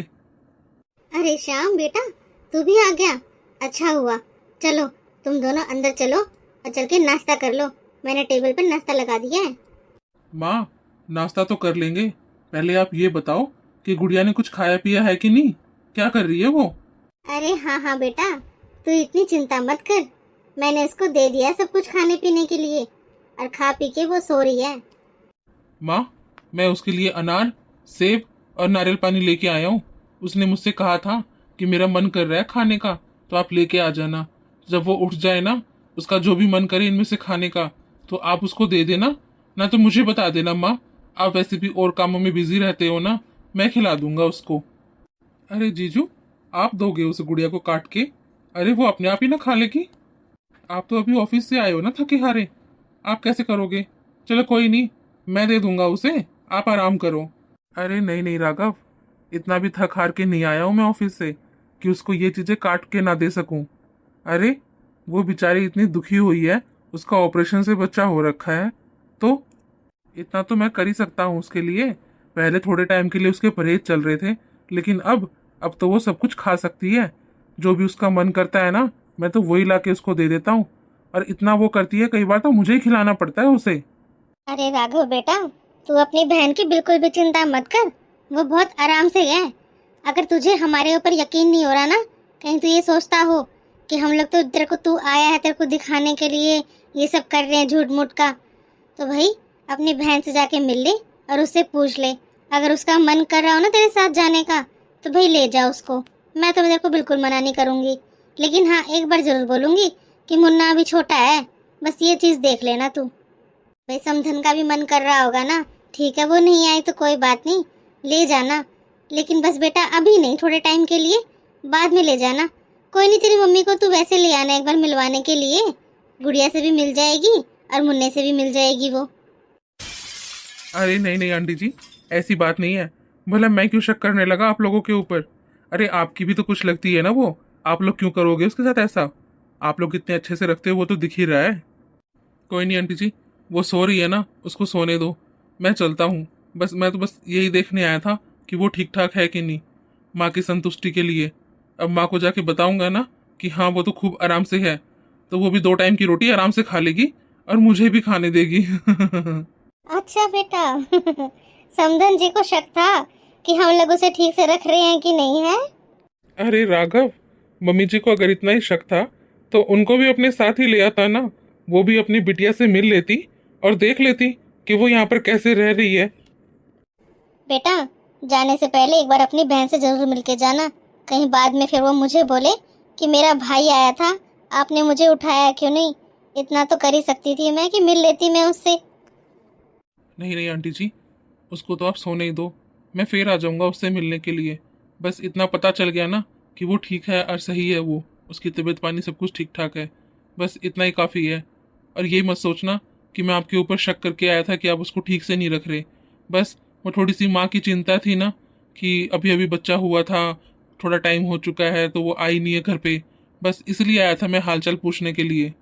अरे श्याम बेटा तू भी आ गया, अच्छा हुआ। चलो तुम दोनों अंदर चलो, और चल के नाश्ता कर लो, मैंने टेबल पर नाश्ता लगा दिया है। माँ, नाश्ता तो कर लेंगे, पहले आप ये बताओ कि गुड़िया ने कुछ खाया पिया है कि नहीं, क्या कर रही है वो? अरे हाँ हाँ बेटा, तू इतनी चिंता मत कर, मैंने उसको दे दिया सब कुछ खाने पीने के लिए और खा पी के वो सो रही है। माँ, मैं उसके लिए अनार, सेब और नारियल पानी लेके आया हूँ। उसने मुझसे कहा था कि मेरा मन कर रहा है खाने का, तो आप लेके आ जाना। जब वो उठ जाए ना, उसका जो भी मन करे इनमें से खाने का, तो आप उसको दे देना, ना तो मुझे बता देना। माँ, आप वैसे भी और कामों में बिजी रहते हो ना, मैं खिला दूंगा उसको। अरे जीजू, आप दोगे उस गुड़िया को काट के? अरे वो अपने आप ही ना खा लेगी। आप तो अभी ऑफिस से आए हो ना थके हारे, आप कैसे करोगे? चलो कोई नहीं, मैं दे दूंगा उसे, आप आराम करो। अरे नहीं नहीं राघव, इतना भी थक हार के नहीं आया हूं मैं ऑफिस से कि उसको ये चीजें काट के ना दे सकूं। अरे वो बेचारी इतनी दुखी हुई है, उसका ऑपरेशन से बच्चा हो रखा है, तो इतना तो मैं कर ही सकता हूँ उसके लिए। पहले थोड़े टाइम के लिए उसके परहेज चल रहे थे, लेकिन अब तो वो सब कुछ खा सकती है। जो भी उसका मन करता है ना, मैं तो वही ला के उसको दे देता हूँ। और इतना वो करती है, कई बार तो मुझे ही खिलाना पड़ता है उसे। अरे राघव बेटा, तू अपनी बहन की बिल्कुल भी चिंता मत कर, वो बहुत आराम से है। अगर तुझे हमारे ऊपर यकीन नहीं हो रहा ना, कहीं तू ये सोचता हो कि हम लोग तो तेरे को, तू आया है तेरे को दिखाने के लिए ये सब कर रहे हैं झूठ मूठ का, तो भाई अपनी बहन से जाके मिल ले और उससे पूछ ले। अगर उसका मन कर रहा हो ना तेरे साथ जाने का, तो भाई ले जा उसको, मैं तो तेरे को बिल्कुल मना नहीं करूंगी। लेकिन हाँ, एक बार जरूर बोलूंगी कि मुन्ना अभी छोटा है, बस ये चीज देख लेना तू। भाई समधन का भी मन कर रहा होगा ना, ठीक है वो नहीं आई तो कोई बात नहीं, ले जाना। लेकिन बस बेटा अभी नहीं, थोड़े टाइम के लिए, बाद में ले जाना। कोई नहीं, तेरी मम्मी को तू वैसे ले आना एक बार मिलवाने के लिए, गुड़िया से भी मिल जाएगी और मुन्ने से भी मिल जाएगी वो। अरे नहीं नहीं आंटी जी, ऐसी बात नहीं है। भला मैं क्यों शक करने लगा आप लोगों के ऊपर? अरे आपकी भी तो कुछ लगती है ना वो, आप लोग क्यों करोगे उसके साथ ऐसा? आप लोग कितने अच्छे से रखते हो वो तो दिख ही रहा है। कोई नहीं आंटी जी, वो सो रही है ना, उसको सोने दो, मैं चलता हूँ। मैं तो बस यही देखने आया था कि वो ठीक ठाक है कि नहीं, माँ की संतुष्टि के लिए। अब माँ को जाके बताऊंगा ना कि हाँ वो तो खूब आराम से है, तो वो भी 2 टाइम की रोटी आराम से खा लेगी और मुझे भी खाने देगी। अच्छा बेटा, समधन जी को शक था कि हम लोग उसे ठीक से रख रहे हैं कि नहीं है। अरे राघव, मम्मी जी को अगर इतना ही शक था तो उनको भी अपने साथ ही ले आता ना, वो भी अपनी बिटिया से मिल लेती और देख लेती कि वो यहाँ पर कैसे रह रही है। बेटा जाने से पहले एक बार अपनी बहन से जरूर मिलके जाना, कहीं बाद में फिर वो मुझे बोले कि मेरा भाई आया था, आपने मुझे उठाया क्यों नहीं। इतना तो कर ही सकती थी मैं कि मिल लेती मैं उससे। नहीं नहीं आंटी जी, उसको तो आप सोने ही दो, मैं फिर आ जाऊंगा उससे मिलने के लिए। बस इतना पता चल गया ना कि वो ठीक है और सही है, वो उसकी तबीयत पानी सब कुछ ठीक ठाक है, बस इतना ही काफ़ी है। और ये मत सोचना कि मैं आपके ऊपर शक करके आया था कि आप उसको ठीक से नहीं रख रहे। बस वो थोड़ी सी माँ की चिंता थी ना कि अभी अभी बच्चा हुआ था, थोड़ा टाइम हो चुका है तो वो आई नहीं है घर पे, बस इसलिए आया था मैं हालचाल पूछने के लिए।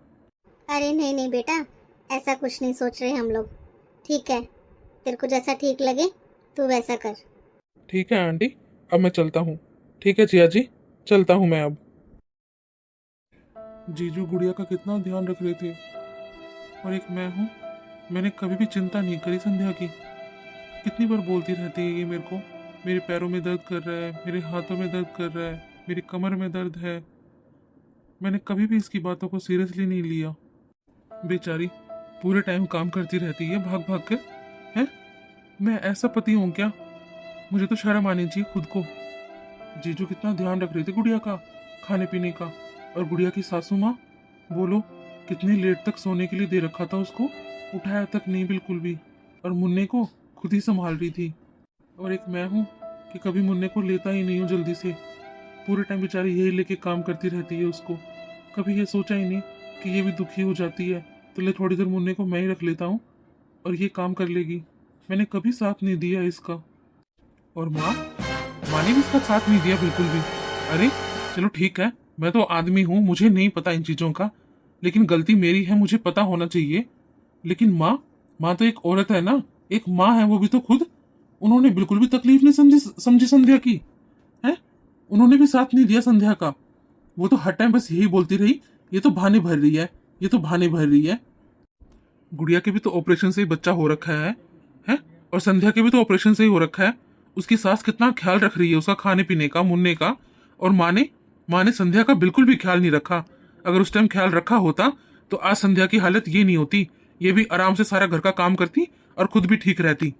अरे नहीं नहीं बेटा, ऐसा कुछ नहीं सोच रहे हम लोग। ठीक है, तेरे को जैसा ठीक लगे तू वैसा कर। ठीक है आंटी, अब मैं चलता हूँ। ठीक है जिया जी, चलता हूँ मैं अब। जीजू गुड़िया का कितना ध्यान रख रहे थे, और एक मैं हूँ, मैंने कभी भी चिंता नहीं करी संध्या की। कितनी बार बोलती रहती है ये मेरे को, मेरे पैरों में दर्द कर रहा है, मेरे हाथों में दर्द कर रहा है, मेरी कमर में दर्द है। मैंने कभी भी इसकी बातों को सीरियसली नहीं लिया। बेचारी पूरे टाइम काम करती रहती है भाग भाग कर। है, मैं ऐसा पति हूँ क्या? मुझे तो शर्म आनी चाहिए खुद को। जीजू कितना ध्यान रख रहे थे गुड़िया का, खाने पीने का। और गुड़िया की सासू माँ, बोलो कितनी लेट तक सोने के लिए दे रखा था उसको, उठाया तक नहीं बिल्कुल भी, और मुन्ने को खुद ही संभाल रही थी। और एक मैं हूँ कि कभी मुन्ने को लेता ही नहीं हूँ जल्दी से, पूरे टाइम बेचारी यही लेके काम करती रहती है उसको। कभी ये सोचा ही नहीं कि ये भी दुखी हो जाती है तो ले थोड़ी देर मुन्ने को मैं ही रख लेता हूँ और ये काम कर लेगी। मैंने कभी साथ नहीं दिया इसका। और माँ ने भी इसका साथ नहीं दिया बिल्कुल भी। अरे चलो ठीक है, मैं तो आदमी हूँ, मुझे नहीं पता इन चीज़ों का, लेकिन गलती मेरी है, मुझे पता होना चाहिए। लेकिन माँ तो एक औरत है ना, एक माँ है वो भी तो खुद, उन्होंने बिल्कुल भी तकलीफ नहीं समझी संध्या की। है, उन्होंने भी साथ नहीं दिया संध्या का। वो तो हर टाइम बस यही बोलती रही, ये तो बहाने भर रही है, ये तो बहाने भर रही है। गुड़िया के भी तो ऑपरेशन से ही बच्चा हो रखा है? और संध्या के भी तो ऑपरेशन से ही हो रखा है। उसकी सास कितना ख्याल रख रही है उसका खाने पीने का, मुन्ने का। और माँ ने संध्या का बिल्कुल भी ख्याल नहीं रखा। अगर उस टाइम ख्याल रखा होता तो आज संध्या की हालत ये नहीं होती। ये भी आराम से सारा घर का काम करती और खुद भी ठीक रहती।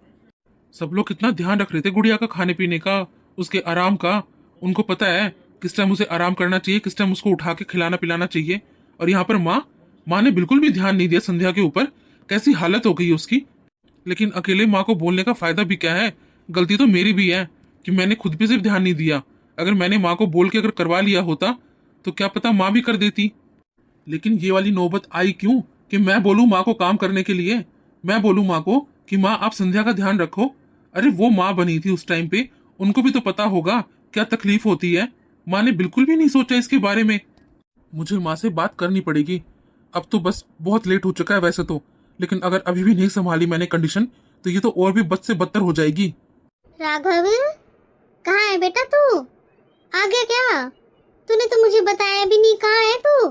सब लोग कितना ध्यान रख रहे थे गुड़िया का खाने पीने का, उसके आराम का। उनको पता है किस टाइम उसे आराम करना चाहिए, किस टाइम उसको उठा के खिलाना पिलाना चाहिए। और यहाँ पर माँ ने बिल्कुल भी ध्यान नहीं दिया संध्या के ऊपर। कैसी हालत हो गई उसकी। लेकिन अकेले माँ को बोलने का फायदा भी क्या है? गलती तो मेरी भी है कि मैंने खुद पे सिर्फ ध्यान नहीं दिया। अगर मैंने माँ को बोल के अगर करवा लिया होता तो क्या पता माँ भी कर देती। लेकिन ये वाली नौबत आई क्यों कि मैं बोलूं माँ को काम करने के लिए? मैं बोलूं माँ को कि माँ आप संध्या का ध्यान रखो। अरे वो माँ बनी थी उस टाइम पे, उनको भी तो पता होगा क्या तकलीफ होती है। माँ ने बिल्कुल भी नहीं सोचा इसके बारे में। मुझे माँ से बात करनी पड़ेगी। अब तो बस बहुत लेट हो चुका है वैसे तो, लेकिन अगर अभी भी नहीं संभाली मैंने कंडीशन तो ये तो और भी बद से बदतर हो जाएगी। राघव, कहाँ है बेटा तू? आ गया क्या? तूने तो मुझे बताया भी नहीं, कहाँ है तू?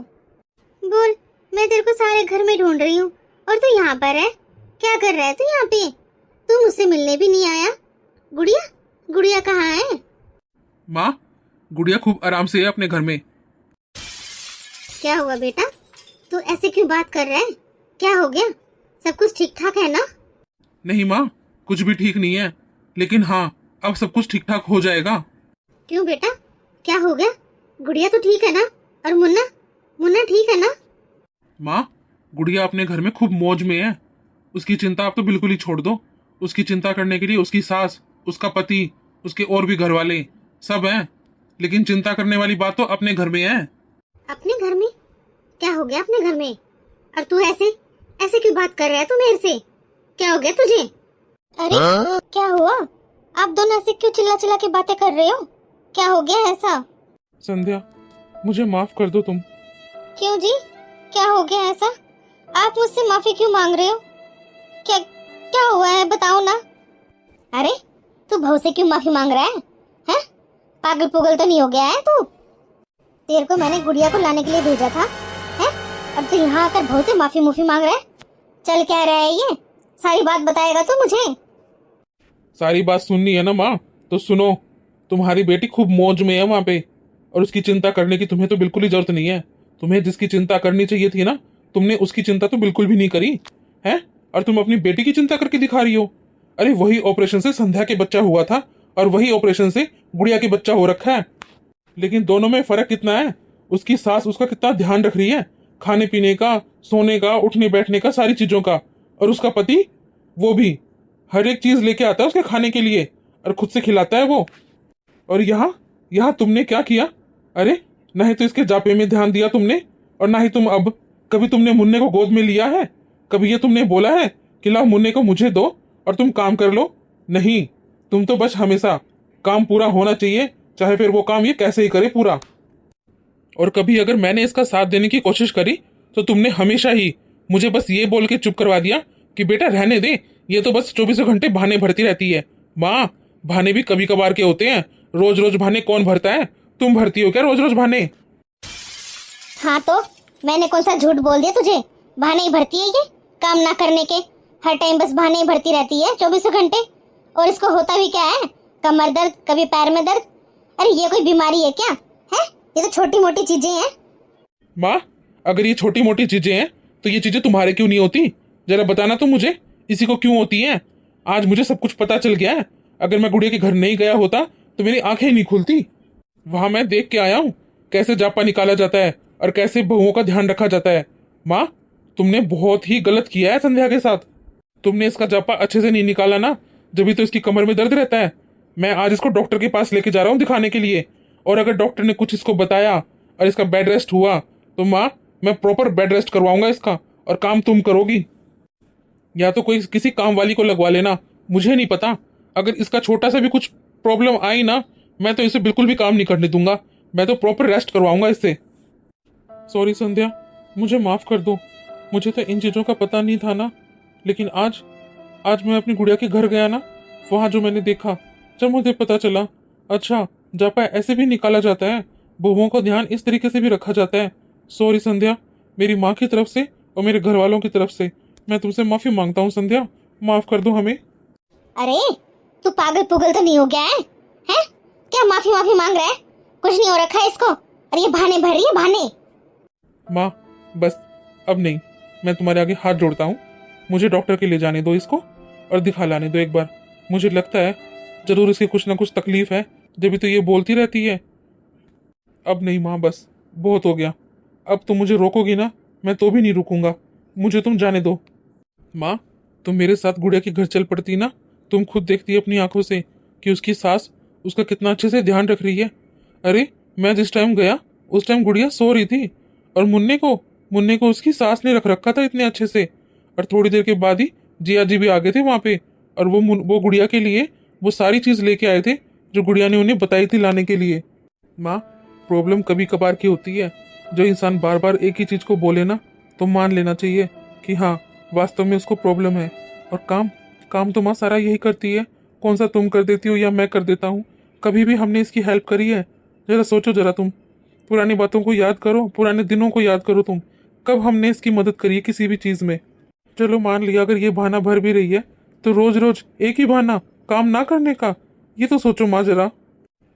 बोल, मैं तेरे को सारे घर में ढूंढ रही हूँ और तू यहाँ पर है। क्या कर रहा है तू यहाँ पे? तू मुझसे मिलने भी नहीं आया। गुड़िया, गुड़िया कहाँ है? माँ, गुड़िया खूब आराम से है अपने घर में। क्या हुआ बेटा? तू ऐसे क्यों बात कर रहा है? क्या हो गया? सब कुछ ठीक ठाक है ना? नहीं माँ, कुछ भी ठीक नहीं है, लेकिन हाँ अब सब कुछ ठीक ठाक हो जाएगा। क्यों बेटा, क्या हो गया? गुड़िया तो ठीक है ना? और मुन्ना, मुन्ना ठीक है ना? माँ, गुड़िया अपने घर में खूब मौज में है। उसकी चिंता आप तो बिल्कुल ही छोड़ दो। उसकी चिंता करने के लिए उसकी सास, उसका पति, उसके और भी घर वाले सब हैं। लेकिन चिंता करने वाली बात तो अपने घर में है। अपने घर में? क्या हो गया अपने घर में? और तू ऐसे ऐसे क्यों बात कर रहा है तू मेरे से? क्या हो गया तुझे? अरे क्या हुआ? आप दोनों ऐसे क्यों चिल्ला चिल्ला के बातें कर रहे हो? क्या हो गया ऐसा? संध्या, मुझे माफ कर दो तुम। क्यों जी, क्या हो गया ऐसा? आप मुझसे माफी क्यों मांग रहे हो? क्या क्या हुआ है बताओ ना। अरे तू बहू से क्यों माफी मांग रहा है? हैं? पागल पुगल तो नहीं हो गया है तू? तेरे को मैंने गुड़िया को लाने के लिए भेजा था, हैं? अब तू यहाँ आकर बहू से माफी मुफी मांग रहा है? चल क्या रहा है ये? सारी बात बताएगा तू मुझे? सारी बात सुननी है ना माँ, तो सुनो। तुम्हारी बेटी खूब मौज में है वहां पे, और उसकी चिंता करने की तुम्हें तो बिल्कुल ही जरूरत नहीं है। तुम्हें जिसकी चिंता करनी चाहिए थी ना, तुमने उसकी चिंता तो बिल्कुल भी नहीं करी है। और तुम अपनी बेटी की चिंता करके दिखा रही हो। अरे वही ऑपरेशन से संध्या के बच्चा हुआ था और वही ऑपरेशन से गुड़िया के बच्चा हो रखा है। लेकिन दोनों में फर्क कितना है? उसकी सास उसका कितना ध्यान रख रही है, खाने पीने का, सोने का, उठने बैठने का, सारी चीजों का। और उसका पति, वो भी हर एक चीज लेके आता है उसके खाने के लिए और खुद से खिलाता है वो। और यहाँ यहाँ तुमने क्या किया? अरे ना ही तो इसके जापे में ध्यान दिया तुमने, और ना ही तुम अब कभी तुमने मुन्ने को गोद में लिया है? कभी ये तुमने बोला है कि लाओ मुन्ने को मुझे दो और तुम काम कर लो? नहीं, तुम तो बस हमेशा काम पूरा होना चाहिए, चाहे फिर वो काम ये कैसे ही करे पूरा। और कभी अगर मैंने इसका साथ देने की कोशिश करी तो तुमने हमेशा ही मुझे बस ये बोल के चुप करवा दिया कि बेटा रहने दे, ये तो बस 24 घंटे बहाने भरती रहती है। माँ, बहाने भी कभी कभार के होते हैं, रोज रोज बहाने कौन भरता है? तुम भरती हो क्या रोज रोज बहाने? हाँ तो मैंने कौन सा झूठ बोल दिया तुझे? बहाने ही भरती है ये, काम ना करने के। हर टाइम बस बहाने ही भरती रहती है 24 घंटे। और इसको होता भी क्या है? कमर दर्द, कभी पैर में दर्द। अरे ये कोई बीमारी है क्या? है? ये तो छोटी मोटी चीजें हैं। माँ, अगर ये छोटी मोटी चीजें हैं तो ये चीजें तुम्हारे क्यों नहीं होती? जरा बताना तो मुझे, इसी को क्यों होती हैं? आज मुझे सब कुछ पता चल गया है। अगर मैं गुड़िया के घर नहीं गया होता तो मेरी आंखें ही नहीं खुलती। वहां मैं देख के आया हूँ कैसे जापा निकाला जाता है और कैसे बहुओं का ध्यान रखा जाता है। माँ, तुमने बहुत ही गलत किया है संध्या के साथ। तुमने इसका जापा अच्छे से नहीं निकाला ना, जब तो इसकी कमर में दर्द रहता है। मैं आज इसको डॉक्टर के पास लेके जा रहा हूँ दिखाने के लिए, और अगर डॉक्टर ने कुछ इसको बताया और इसका बेड रेस्ट हुआ तो माँ, मैं प्रॉपर बेड रेस्ट करवाऊंगा इसका, और काम तुम करोगी। या तो कोई किसी काम वाली को लगवा लेना, मुझे नहीं पता। अगर इसका छोटा सा भी कुछ प्रॉब्लम आई ना, मैं तो इसे बिल्कुल भी काम नहीं करने दूंगा। मैं तो प्रॉपर रेस्ट करवाऊंगा इससे। सॉरी संध्या, मुझे माफ कर दो। मुझे तो इन चीजों का पता नहीं था ना। लेकिन आज आज मैं अपनी गुड़िया के घर गया ना, वहां जो मैंने देखा, जब मुझे पता चला अच्छा जापा ऐसे भी निकाला जाता है, बहुओं का ध्यान इस तरीके से भी रखा जाता है। सॉरी संध्या, मेरी माँ की तरफ से और मेरे घर वालों की तरफ से मैं तुमसे माफी मांगता हूँ संध्या। माफ कर दो हमें। अरे तू पागल पुगल तो नहीं हो गया है? हैं? क्या माफी माफी मांग रहा है? कुछ नहीं हो रखा है इसको। और ये बहाने भर रही है, बहाने। माँ बस अब नहीं, मैं तुम्हारे आगे हाथ जोड़ता हूँ। मुझे डॉक्टर के ले जाने दो इसको और दिखा लाने दो एक बार। मुझे लगता है जरूर इसकी कुछ ना कुछ तकलीफ है, जब भी तो ये बोलती रहती है। अब नहीं माँ, बस बहुत हो गया। अब तुम मुझे रोकोगी ना, मैं तो भी नहीं रुकूंगा। मुझे तुम जाने दो। माँ, तुम मेरे साथ गुड़िया के घर चल पड़ती ना। तुम खुद देखती है अपनी आंखों से कि उसकी सास उसका कितना अच्छे से ध्यान रख रही है। अरे मैं जिस टाइम गया उस टाइम गुड़िया सो रही थी, और मुन्ने को उसकी सास ने रख रखा था इतने अच्छे से। और थोड़ी देर के बाद ही जिया जी भी आ गए थे वहां पे, और वो गुड़िया के लिए वो सारी चीज लेके आए थे जो गुड़िया ने उन्हें बताई थी लाने के लिए। माँ, प्रॉब्लम कभी कभार की होती है। जो इंसान बार बार एक ही चीज को बोले ना, तो मान लेना चाहिए कि हाँ वास्तव में उसको प्रॉब्लम है। और काम काम तो माँ सारा यही करती है। कौन सा तुम कर देती हो या मैं कर देता हूँ? कभी भी हमने इसकी हेल्प करी है? जरा सोचो, जरा तुम पुरानी बातों को याद करो, पुराने दिनों को याद करो। तुम कब हमने इसकी मदद करी है किसी भी चीज में? चलो मान लिया अगर ये बहाना भर भी रही है, तो रोज रोज एक ही बहाना काम ना करने का, ये तो सोचो माँ जरा।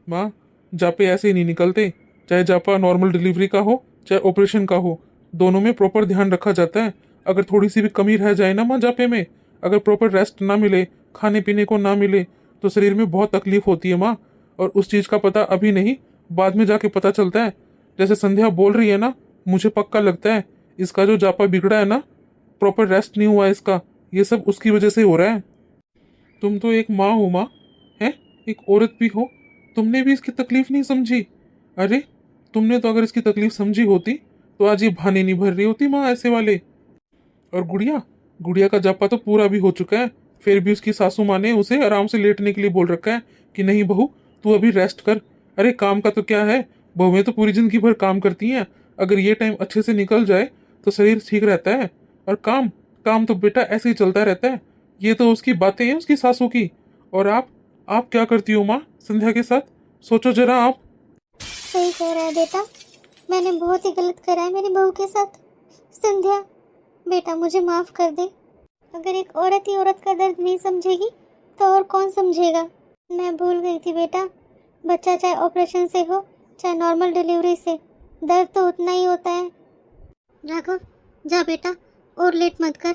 माँ, जापे ऐसे ही नहीं निकलते। चाहे जापा नॉर्मल डिलीवरी का हो चाहे ऑपरेशन का हो, दोनों में प्रॉपर ध्यान रखा जाता है। अगर थोड़ी सी भी कमी रह जाए ना माँ जापे में, अगर प्रॉपर रेस्ट ना मिले, खाने पीने को ना मिले, तो शरीर में बहुत तकलीफ होती है माँ। और उस चीज़ का पता अभी नहीं, बाद में जाके पता चलता है। जैसे संध्या बोल रही है ना, मुझे पक्का लगता है इसका जो जापा बिगड़ा है ना, प्रॉपर रेस्ट नहीं हुआ है इसका, ये सब उसकी वजह से हो रहा है। तुम तो एक माँ हो माँ, है एक औरत भी हो, तुमने भी इसकी तकलीफ नहीं समझी। अरे तुमने तो अगर इसकी तकलीफ समझी होती तो आज ये बहाने नहीं भर रही होती माँ ऐसे वाले। और गुड़िया गुड़िया का जापा तो पूरा भी हो चुका है, फिर भी उसकी सासू माँ ने उसे आराम से लेटने के लिए बोल रखा है कि नहीं बहू तू अभी रेस्ट कर। अरे काम का तो क्या है, बहुएं तो पूरी जिंदगी भर काम करती हैं। अगर ये टाइम अच्छे से निकल जाए तो शरीर ठीक रहता है। और काम काम तो बेटा ऐसे ही चलता रहता है। ये तो उसकी बातें हैं उसकी सासू की। और आप क्या करती हो माँ संध्या के साथ? सोचो जरा आप। सही कह रहा है बेटा, मैंने बहुत ही गलत करा है मेरी बहू के साथ। संध्या बेटा मुझे माफ कर दे। अगर एक औरत ही औरत का दर्द नहीं समझेगी तो और कौन समझेगा। मैं भूल गई थी बेटा, बच्चा चाहे ऑपरेशन से हो चाहे नॉर्मल डिलीवरी से, दर्द तो उतना ही होता है। राघव जा बेटा, और लेट मत कर।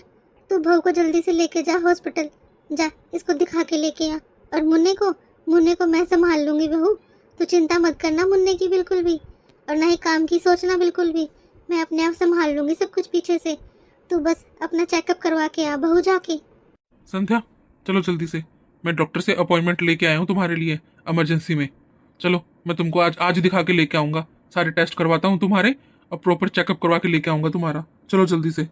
तू बहू को जल्दी से लेके जा हॉस्पिटल, जा इसको दिखा के लेके आ। और मुन्ने को मैं संभाल लूंगी बहू, तू चिंता मत करना मुन्ने की बिल्कुल भी, और ना ही काम की सोचना बिल्कुल भी। मैं अपने आप संभाल लूंगी सब कुछ पीछे से। तू बस अपना चेकअप करवा के आ बहू जाके। संध्या चलो जल्दी से, मैं डॉक्टर से अपॉइंटमेंट लेके आया हूँ तुम्हारे लिए इमरजेंसी में। चलो मैं तुमको आज आज दिखा के लेके आऊँगा, सारे टेस्ट करवाता हूँ तुम्हारे, और प्रॉपर चेकअप करवा के लेके आऊँगा तुम्हारा। चलो जल्दी से।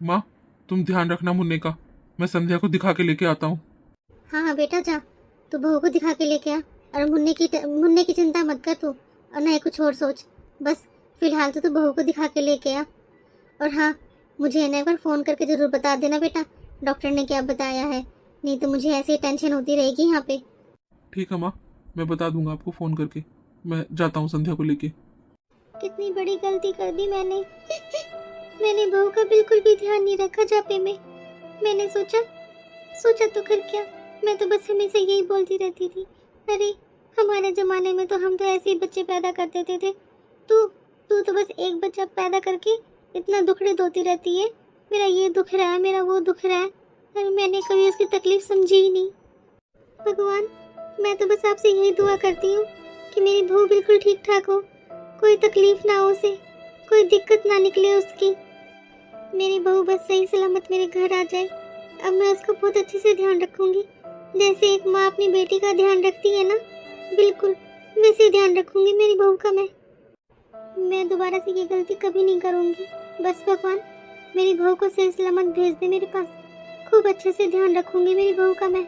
माँ तुम ध्यान रखना मुन्ने का, मैं संध्या को दिखा के लेके आता हूँ। हाँ हाँ बेटा जा, तू बहू को दिखा के लेके आ। और मुन्ने की चिंता मत कर तू, और ना ही कुछ और सोच। बस फिलहाल तो तू बहू को दिखा के लेके आ। और हाँ, मुझे एक बार फ़ोन करके ज़रूर बता देना बेटा डॉक्टर ने क्या बताया है, नहीं तो मुझे ऐसे ही टेंशन होती रहेगी यहाँ पे। ठीक है माँ, मैं बता दूंगा आपको फ़ोन करके। मैं जाता हूँ संध्या को लेके। कितनी बड़ी गलती कर दी मैंने। मैंने बहू का बिल्कुल भी ध्यान नहीं रखा जापे में। मैंने सोचा तो कर क्या, मैं तो बस हमेशा यही बोलती रहती थी। अरे हमारे ज़माने में तो हम तो ऐसे ही बच्चे पैदा कर देते थे। तू तो बस एक बच्चा पैदा करके इतना दुखड़े धोती रहती है। मेरा ये दुख रहा है, मेरा वो दुख रहा है, और मैंने कभी उसकी तकलीफ समझी ही नहीं। भगवान, मैं तो बस आपसे यही दुआ करती हूँ कि मेरी बहू बिल्कुल ठीक ठाक हो, कोई तकलीफ ना हो उसे, कोई दिक्कत ना निकले उसकी। मेरी बहू बस सही सलामत मेरे घर आ जाए। अब मैं उसका बहुत अच्छे से ध्यान रखूँगी, जैसे एक माँ अपनी बेटी का ध्यान रखती है ना, बिल्कुल वैसे ध्यान रखूँगी मेरी बहू का। मैं दोबारा से ये गलती कभी नहीं करूँगी। बस भगवान मेरी बहू को सही सलामत भेज दे मेरे पास, खूब अच्छे से ध्यान रखूँगी मेरी बहू का मैं।